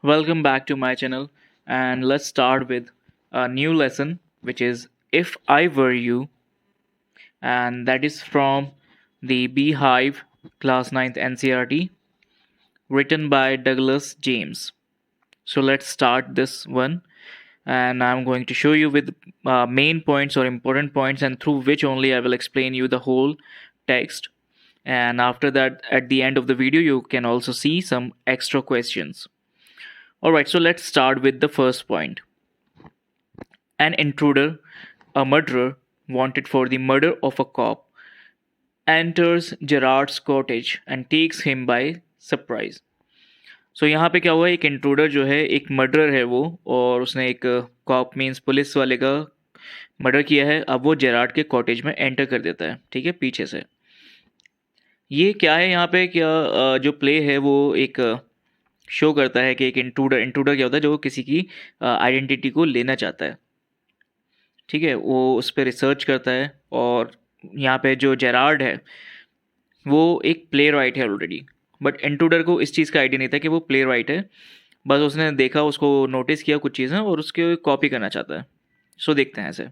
Welcome back to my channel, and let's start with a new lesson which is If I Were You, and that is from the Beehive Class 9th NCRT, written by Douglas James. So let's start this one, and I'm going to show you with main points or important points, and through which only I will explain you the whole text. And after that, at the end of the video, you can also see some extra questions. Alright, so let's start with the first point. An intruder, a murderer wanted for the murder of a cop, enters Gerard's cottage and takes him by surprise. सो यहाँ पे क्या हुआ, एक intruder जो है एक murderer है वो, और उसने एक कॉप मीन्स पुलिस वाले का मर्डर किया है। अब वो जेरार्ड के कॉटेज में एंटर कर देता है, ठीक है, पीछे से। ये क्या है यहाँ पे, क्या जो प्ले है वो एक शो करता है कि एक इंट्रूडर इंट्रूडर क्या होता है, जो किसी की आइडेंटिटी को लेना चाहता है, ठीक है। वो उस पर रिसर्च करता है, और यहाँ पे जो जेरार्ड है वो एक प्ले राइट है ऑलरेडी, बट इंट्रूडर को इस चीज़ का आइडिया नहीं था कि वो प्ले राइट है। बस उसने देखा, उसको नोटिस किया कुछ चीज़ें, और उसके कॉपी करना चाहता है। सो देखते हैं ऐसे।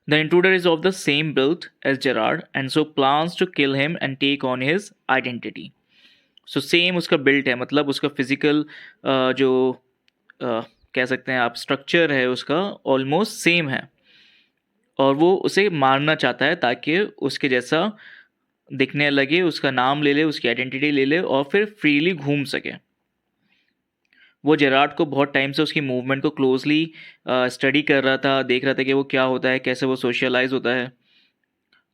The intruder is of the same build as Gerard and so plans to kill him and take on his identity. So same उसका बिल्ट है, मतलब उसका फिजिकल जो कह सकते हैं आप स्ट्रक्चर है उसका ऑलमोस्ट सेम है, और वो उसे मारना चाहता है ताकि उसके जैसा दिखने लगे, उसका नाम ले ले, उसकी आइडेंटिटी ले ले, और फिर फ्रीली घूम सके। वो जेरार्ड को बहुत टाइम से उसकी मूवमेंट को क्लोजली स्टडी कर रहा था, देख रहा था कि वो क्या होता है, कैसे वो सोशलाइज होता है।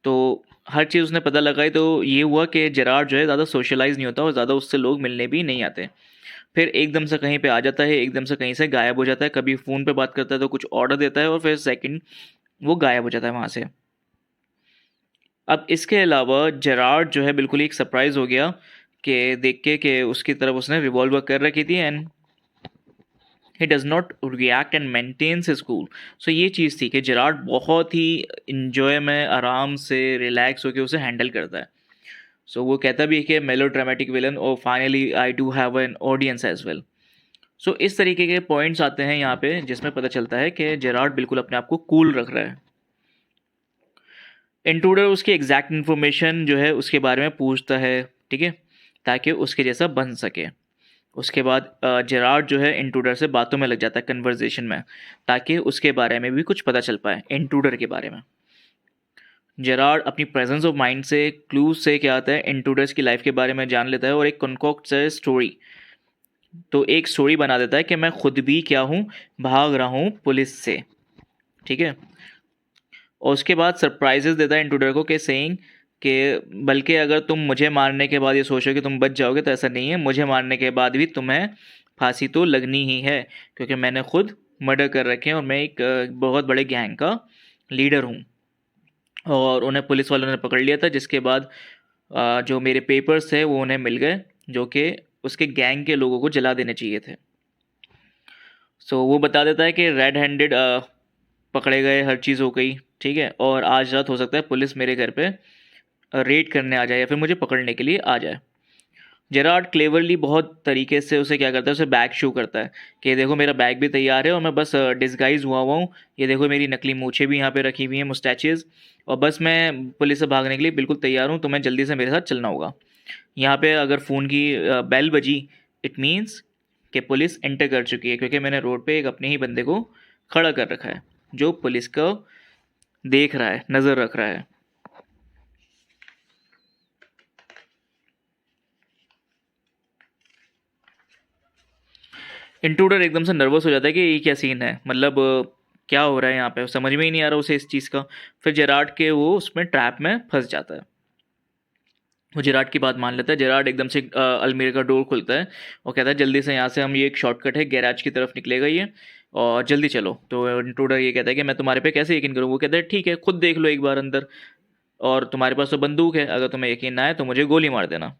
तो हर चीज़ उसने पता लगाई, तो ये हुआ कि जेरार्ड जो है ज़्यादा सोशलाइज नहीं होता, और ज़्यादा उससे लोग मिलने भी नहीं आते। फिर एकदम से कहीं पे आ जाता है, एकदम से कहीं से गायब हो जाता है। कभी फ़ोन पे बात करता है तो कुछ ऑर्डर देता है, और फिर सेकंड वो गायब हो जाता है वहाँ से। अब इसके अलावा जेरार्ड जो है बिल्कुल ही एक सरप्राइज़ हो गया कि देख के कि उसकी तरफ उसने रिवॉल्वर कर रखी थी, and he does not react and maintains his cool. So ये चीज़ थी कि जेरार्ड बहुत ही इंजॉय में आराम से रिलैक्स होकर उसे हैंडल करता है। सो वो कहता भी है कि मेलो ड्रामेटिक विलन, और finally I do have an audience as well. So इस तरीके के पॉइंट्स आते हैं यहाँ पे, जिसमें पता चलता है कि जेरार्ड बिल्कुल अपने आप को कूल रख रहा है। इंट्रूडर उसकी एग्जैक्ट इन्फॉर्मेशन जो है उसके बारे में पूछता है, ठीक है, ताकि उसके जैसा बन सके। उसके बाद जेरार्ड जो है इंट्रूडर से बातों में लग जाता है, कन्वर्जेशन में, ताकि उसके बारे में भी कुछ पता चल पाए, इंट्रूडर के बारे में। जेरार्ड अपनी प्रेजेंस ऑफ माइंड से, क्लूज से क्या आता है, इंट्रूडर्स की लाइफ के बारे में जान लेता है, और एक कॉन्कॉक्ट से स्टोरी, तो एक स्टोरी बना देता है कि मैं खुद भी क्या हूँ, भाग रहा हूँ पुलिस से, ठीक है। और उसके बाद सरप्राइजेस देता है इंट्रूडर को कि सेइंग कि बल्कि अगर तुम मुझे मारने के बाद ये सोचो कि तुम बच जाओगे, तो ऐसा नहीं है। मुझे मारने के बाद भी तुम्हें फांसी तो लगनी ही है, क्योंकि मैंने खुद मर्डर कर रखे हैं, और मैं एक बहुत बड़े गैंग का लीडर हूँ। और उन्हें पुलिस वालों ने पकड़ लिया था, जिसके बाद जो मेरे पेपर्स थे वो उन्हें मिल गए, जो कि उसके गैंग के लोगों को जला देने चाहिए थे। सो वो बता देता है कि रेड हैंडेड पकड़े गए, हर चीज़ हो गई, ठीक है, और आज रात हो सकता है पुलिस मेरे घर पे रेड करने आ जाए, या फिर मुझे पकड़ने के लिए आ जाए। जेरार्ड क्लेवरली बहुत तरीके से उसे क्या करता है, उसे बैग शो करता है कि देखो मेरा बैग भी तैयार है, और मैं बस डिस्गाइज हुआ हुआ हूँ। ये देखो मेरी नकली मूछें भी यहाँ पे रखी हुई हैं, मुस्टैचेज, और बस मैं पुलिस से भागने के लिए बिल्कुल तैयार हूँ। तुम्हें जल्दी से मेरे साथ चलना होगा। यहाँ पे अगर फ़ोन की बेल बजी, इट मीन्स कि पुलिस एंटर कर चुकी है, क्योंकि मैंने रोड पे एक अपने ही बंदे को खड़ा कर रखा है, जो पुलिस को देख रहा है, नज़र रख रहा है। इंट्रूडर एकदम से नर्वस हो जाता है कि ये क्या सीन है, मतलब क्या हो रहा है यहाँ पे, समझ में ही नहीं आ रहा उसे इस चीज़ का। फिर जेरार्ड के वो उसमें ट्रैप में फंस जाता है। वो जेरार्ड की बात मान लेता है। जेरार्ड एकदम से अलमीरे का डोर खुलता है और कहता है जल्दी से यहाँ से, हम ये एक शॉर्टकट है गैराज की तरफ निकलेगा ये, और जल्दी चलो। तो इंट्रूडर ये कहता है कि मैं तुम्हारे पे कैसे यकीन करूँ। वो कहता है ठीक है, खुद देख लो एक बार अंदर, और तुम्हारे पास तो बंदूक है, अगर तुम्हें यकीन ना आए तो मुझे गोली मार देना।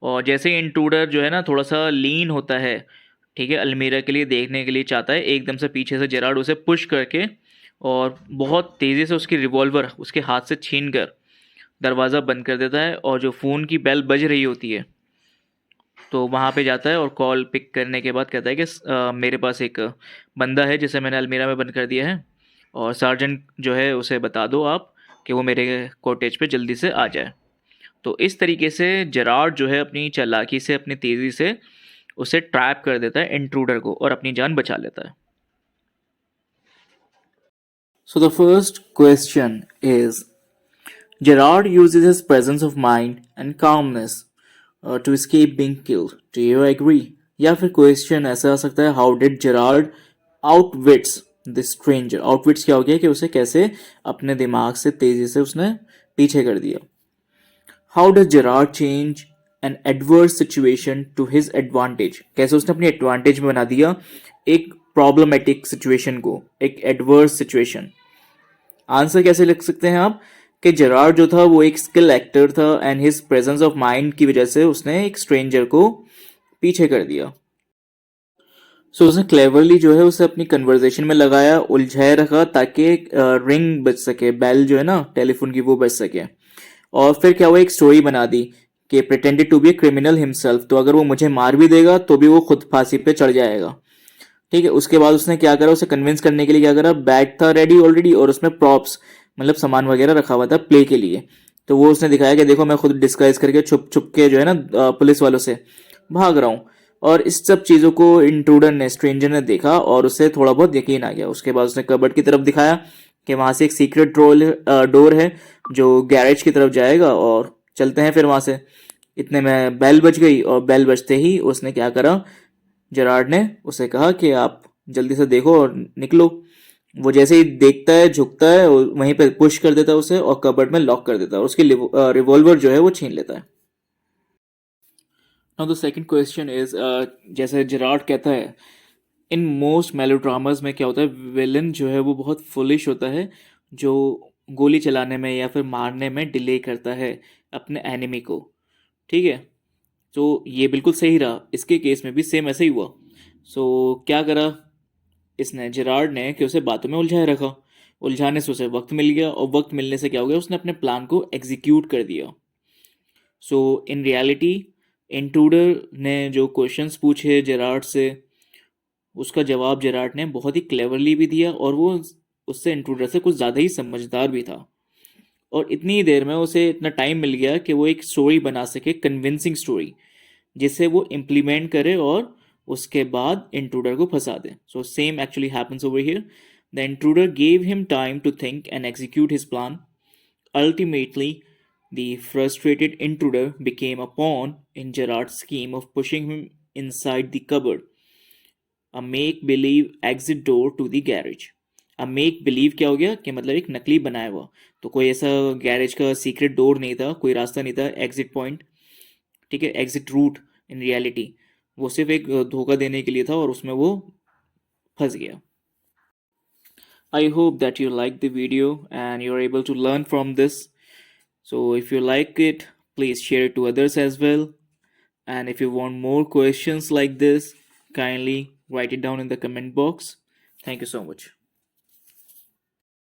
और जैसे ही इंट्रूडर जो है ना थोड़ा सा लीन होता है, ठीक है, अलमीरा के लिए देखने के लिए चाहता है, एकदम से पीछे से जेरार्ड उसे पुश करके और बहुत तेज़ी से उसकी रिवॉल्वर उसके हाथ से छीन कर दरवाज़ा बंद कर देता है। और जो फ़ोन की बेल बज रही होती है, तो वहाँ पे जाता है और कॉल पिक करने के बाद कहता है कि मेरे पास एक बंदा है जिसे मैंने अलमीरा में बंद कर दिया है, और सार्जेंट जो है उसे बता दो आप कि वो मेरे कॉटेज पे जल्दी से आ जाए। तो इस तरीके से जेरार्ड जो है अपनी चालाकी से, अपनी तेज़ी से उसे ट्रैप कर देता है इंट्रूडर को, और अपनी जान बचा लेता है। So the first question is, Gerard uses his presence of mind and calmness to escape being killed. Do you agree? या फिर क्वेश्चन ऐसा आ सकता है, how did Gerard outwits the stranger. Outwits क्या हो गया कि उसे कैसे अपने दिमाग से तेजी से उसने पीछे कर दिया। How does Gerard change an adverse situation to his advantage. कैसे उसने अपनी एडवांटेज में बना दिया एक प्रॉब्लमेटिक सिचुएशन को, एक एडवर्स सिचुएशन। आंसर कैसे लिख सकते हैं आप कि जेरार्ड जो था वो एक स्किल एक्टर था, and his presence of mind की वजह से उसने एक स्ट्रेंजर को पीछे कर दिया। सो उसने क्लेवरली जो है उसे अपनी कन्वर्सेशन में लगाया, उलझाए रखा, ताकि रिंग बज सके, बेल जो है ना टेलीफोन की वो बज सके। और फिर क्या हुआ, एक स्टोरी बना दी कि pretended to be criminal himself, तो अगर वो मुझे मार भी देगा तो भी वो खुद फांसी पे चढ़ जाएगा। ठीक है, उसके बाद उसने क्या करा, उसे कन्विंस करने के लिए क्या करा, बैट था रेडी ऑलरेडी और उसमें प्रॉप्स मतलब सामान वगैरह रखा हुआ था प्ले के लिए। तो वो उसने दिखाया कि देखो मैं खुद डिस्गाइज करके छुप छुप के जो है ना पुलिस वालों से भाग रहा हूँ। और इस सब चीज़ों को इंट्रूडर ने, स्ट्रेंजर ने देखा और उसे थोड़ा बहुत यकीन आ गया। उसके बाद उसने कबर्ड की तरफ दिखाया कि वहां से एक सीक्रेट डोर है जो गैरेज की तरफ जाएगा, और चलते हैं फिर वहां से। इतने में बेल बज गई, और बेल बजते ही उसने क्या करा, जेरार्ड ने उसे कहा कि आप जल्दी से देखो और निकलो। वो जैसे ही देखता है, झुकता है, और वहीं पे पुश कर देता है उसे और कबर्ड में लॉक कर देता है, और उसकी रिवॉल्वर जो है वो छीन लेता है। Now the second question is, जैसे जेरार्ड कहता है, इन मोस्ट मेलोड्रामास में क्या होता है, विलन जो है वो बहुत फुलिश होता है, जो गोली चलाने में या फिर मारने में डिले करता है अपने एनिमी को। ठीक है, तो ये बिल्कुल सही रहा, इसके केस में भी सेम ऐसे ही हुआ। सो क्या करा इसने, जेरार्ड ने, कि उसे बातों में उलझाए रखा। उलझाने से उसे वक्त मिल गया, और वक्त मिलने से क्या हो गया, उसने अपने प्लान को एग्जीक्यूट कर दिया। सो इन रियलिटी इंट्रूडर ने जो क्वेश्चंस पूछे जेरार्ड से, उसका जवाब जेरार्ड ने बहुत ही क्लेवरली भी दिया, और वो उससे, इंट्रूडर से कुछ ज़्यादा ही समझदार भी था। और इतनी ही देर में उसे इतना टाइम मिल गया कि वो एक स्टोरी बना सके, कन्विंसिंग स्टोरी, जिसे वो इम्प्लीमेंट करे और उसके बाद इंट्रूडर को फंसा दे। So same actually happens over here. The intruder gave him time to think and execute his plan. Ultimately, the frustrated intruder became a pawn in Gerard's scheme of pushing him inside the cupboard, a make believe exit door to the garage. अब make believe क्या हो गया कि मतलब एक नकली बनाया हुआ, तो कोई ऐसा गैरेज का सीक्रेट डोर नहीं था, कोई रास्ता नहीं था, एग्जिट पॉइंट, ठीक है, एग्जिट रूट। इन रियलिटी वो सिर्फ एक धोखा देने के लिए था, और उसमें वो फंस गया। I hope that you like the video and you are able to learn from this. So if you like it, please share it to others as well. And if you want more questions like this, kindly write it down in the comment box. Thank you so much.